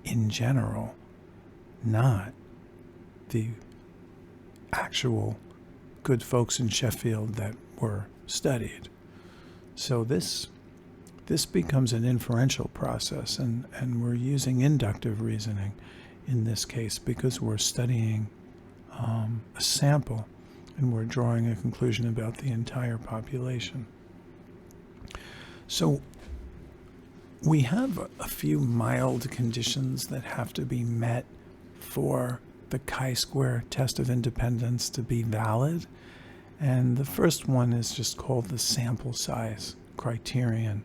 in general, not the actual good folks in Sheffield that were studied. So this becomes an inferential process, and we're using inductive reasoning in this case because we're studying a sample and we're drawing a conclusion about the entire population. So we have a few mild conditions that have to be met for the chi-square test of independence to be valid. And the first one is just called the sample size criterion.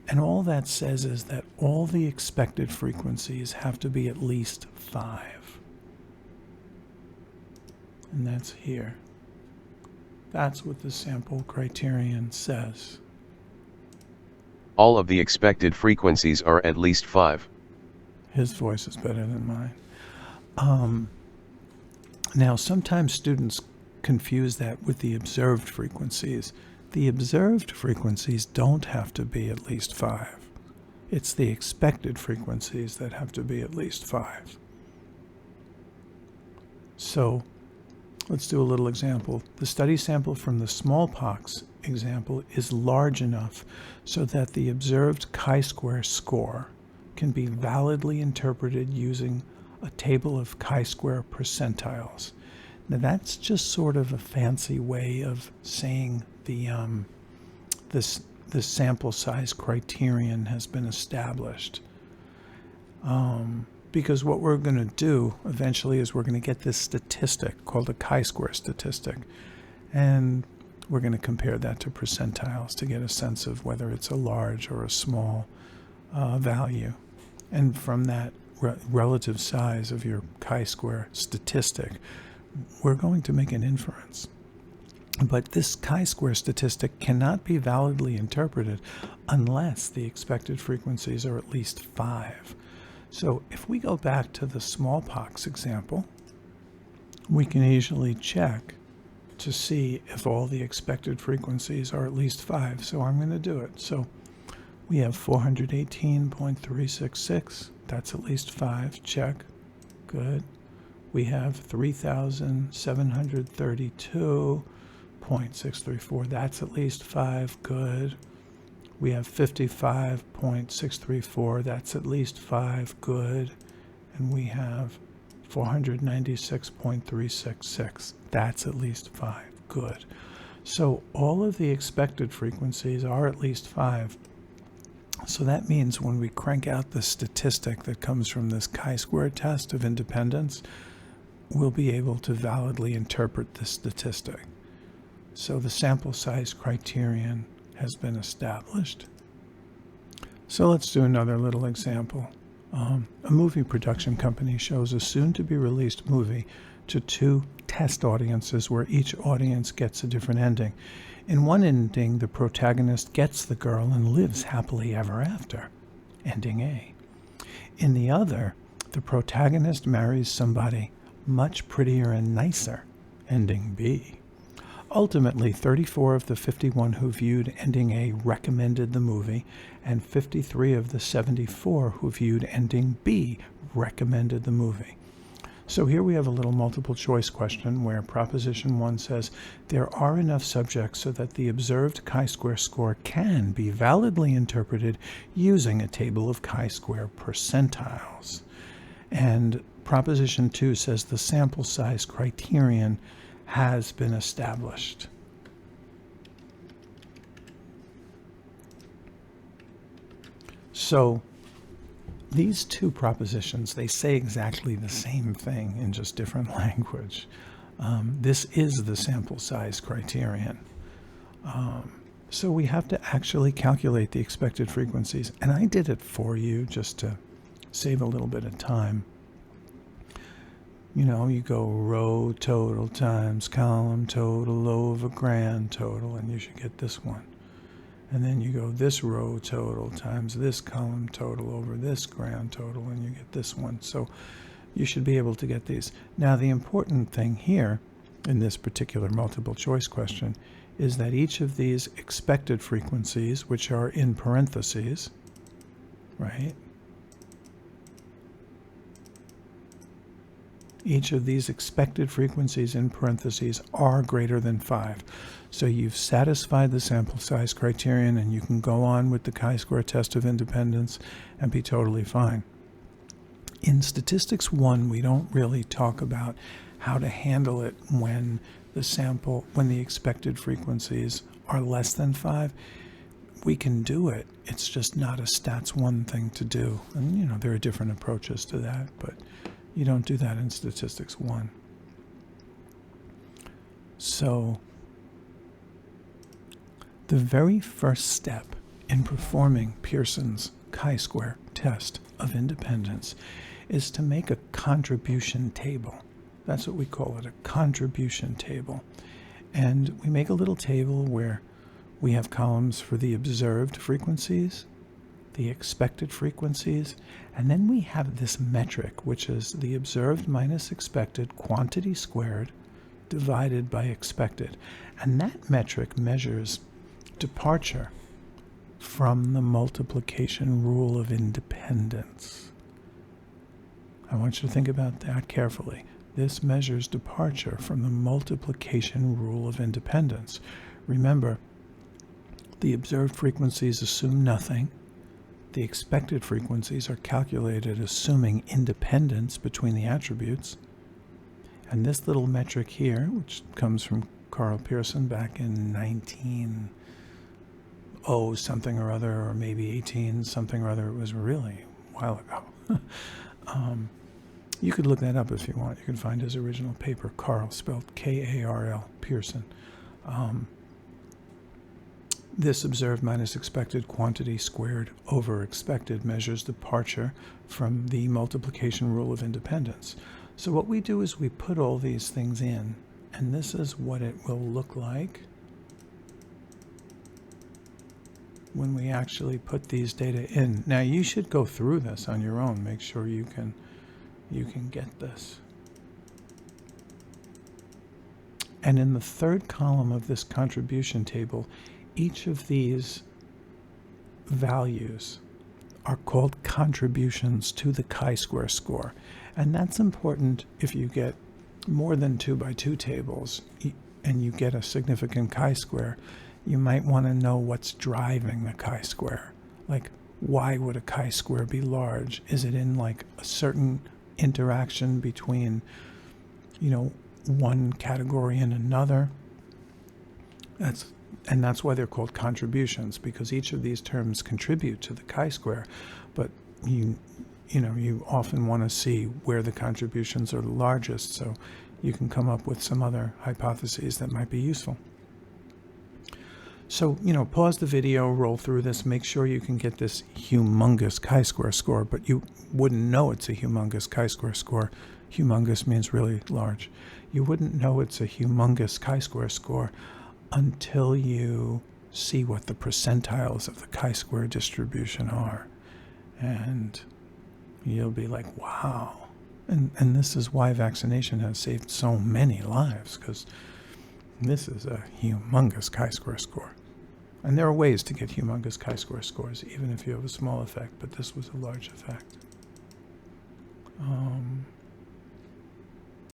And all that says is that all the expected frequencies have to be at least 5. And that's here. That's what the sample criterion says. All of the expected frequencies are at least 5. His voice is better than mine. Now, sometimes students confuse that with the observed frequencies. The observed frequencies don't have to be at least 5. It's the expected frequencies that have to be at least 5. So let's do a little example. The study sample from the smallpox example is large enough so that the observed chi-square score can be validly interpreted using a table of chi-square percentiles. Now that's just sort of a fancy way of saying the sample size criterion has been established. Because what we're going to do eventually is we're going to get this statistic called a chi-square statistic, and we're going to compare that to percentiles to get a sense of whether it's a large or a small value. And from that relative size of your chi-square statistic, we're going to make an inference. But this chi-square statistic cannot be validly interpreted unless the expected frequencies are at least 5. So if we go back to the smallpox example, we can easily check to see if all the expected frequencies are at least 5. So I'm going to do it. So we have 418.366. That's at least 5. Check. Good. We have 3,732.634. That's at least 5. Good. We have 55.634. That's at least 5. Good. And we have 496.366. That's at least 5. Good. So all of the expected frequencies are at least 5. So that means when we crank out the statistic that comes from this chi-square test of independence, we'll be able to validly interpret the statistic. So the sample size criterion has been established. So let's do another little example. A movie production company shows a soon-to-be-released movie to 2 test audiences where each audience gets a different ending. In one ending, the protagonist gets the girl and lives happily ever after, ending A. In the other, the protagonist marries somebody much prettier and nicer, ending B. Ultimately, 34 of the 51 who viewed ending A recommended the movie, and 53 of the 74 who viewed ending B recommended the movie. So here we have a little multiple choice question where Proposition 1 says there are enough subjects so that the observed chi-square score can be validly interpreted using a table of chi-square percentiles. And Proposition 2 says the sample size criterion has been established. So these two propositions, they say exactly the same thing in just different language. This is the sample size criterion. So we have to actually calculate the expected frequencies. And I did it for you just to save a little bit of time. You know, you go row total times column total over grand total, and you should get this one. And then you go this row total times this column total over this grand total, and you get this one. So you should be able to get these. Now, the important thing here in this particular multiple choice question is that each of these expected frequencies, which are in parentheses, right? Each of these expected frequencies in parentheses are greater than 5. So you've satisfied the sample size criterion, and you can go on with the chi-square test of independence and be totally fine. In Statistics 1, we don't really talk about how to handle it when the expected frequencies are less than 5. We can do it. It's just not a Stats 1 thing to do. And, you know, there are different approaches to that, but you don't do that in Statistics 1. So the very first step in performing Pearson's chi-square test of independence is to make a contribution table. That's what we call it, a contribution table. And we make a little table where we have columns for the observed frequencies, the expected frequencies, and then we have this metric, which is the observed minus expected quantity squared divided by expected. And that metric measures departure from the multiplication rule of independence. I want you to think about that carefully. This measures departure from the multiplication rule of independence. Remember, the observed frequencies assume nothing. The expected frequencies are calculated assuming independence between the attributes. And this little metric here, which comes from Carl Pearson back in 19 something or other, or maybe 18 something or other, it was really a while ago. You could look that up if you want. You can find his original paper, Carl, spelled K-A-R-L, Pearson. This observed minus expected quantity squared over expected measures departure from the multiplication rule of independence. So what we do is we put all these things in, and this is what it will look like when we actually put these data in. Now you should go through this on your own. Make sure you can get this. And in the third column of this contribution table, each of these values are called contributions to the chi-square score. And that's important if you get more than 2 by 2 tables and you get a significant chi-square. You might want to know what's driving the chi-square. Like, why would a chi-square be large? Is it in like a certain interaction between, one category and another? And that's why they're called contributions, because each of these terms contribute to the chi-square, but you often want to see where the contributions are the largest, so you can come up with some other hypotheses that might be useful. So, pause the video, roll through this, make sure you can get this humongous chi-square score, but you wouldn't know it's a humongous chi-square score. Humongous means really large. You wouldn't know it's a humongous chi-square score until you see what the percentiles of the chi-square distribution are. And you'll be like, wow. And this is why vaccination has saved so many lives, because this is a humongous chi-square score. And there are ways to get humongous chi-square scores, even if you have a small effect, but this was a large effect.